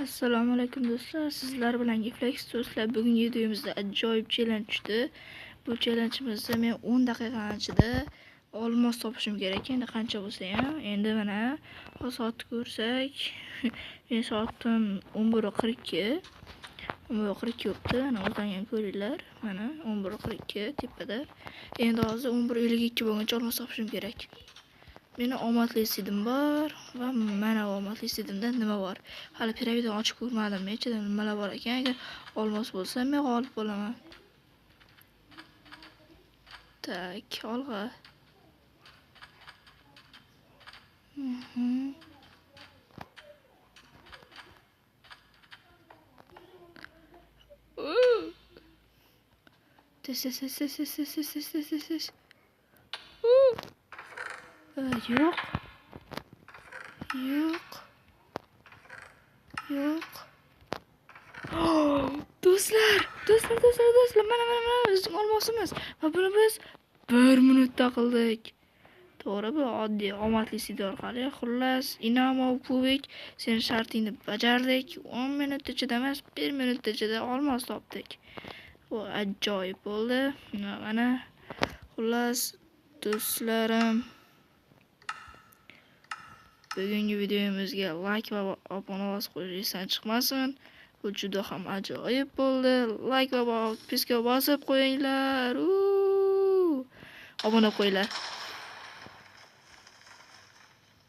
Assalomu alaykum do'stlar. Sizlar bilan Geflex do'stlar. Bugungi videomizda ajoyib challenge tushdi. Bu challengeimizda men 10 daqiqa ichida olmos topishim kerak. Endi qancha bo'lsa ham. Endi mana soatni ko'rsak, men soatim 11:42. 11:42 o'pti. Mana o'zdan ham ko'ringlar. Mana 11:42 tepada. Endi hozir 11:52 bo'lguncha olmos topishim kerak. Meni omadli sidim bor va mana omadli sidimda nima bor? Hali piramidani ochib ko'rmadim. Ichida nimalar bor ekan? Agar olmos bo'lsa, men g'olib bo'laman. Tak, olg'a. Tes. Yo'q. Do'stlar, mana bizning olmosimiz. Va buni biz 1 minutda qildik. To'g'ri, bu oddiy omadli sid orqali. Xullas, Inamo Puvik, sen shartingni bajardik. 10 minut ichida emas, 1 minut ichida olmos topdik. Bu ajoyib bo'ldi. Mana xullas do'stlarim, bugungi videomizga like va obuna qo'yishdan chiqmasin. Bu juda ham ajoyib bo'ldi. Like va podpiska bosib qo'yinglar. Obuna qo'yinglar.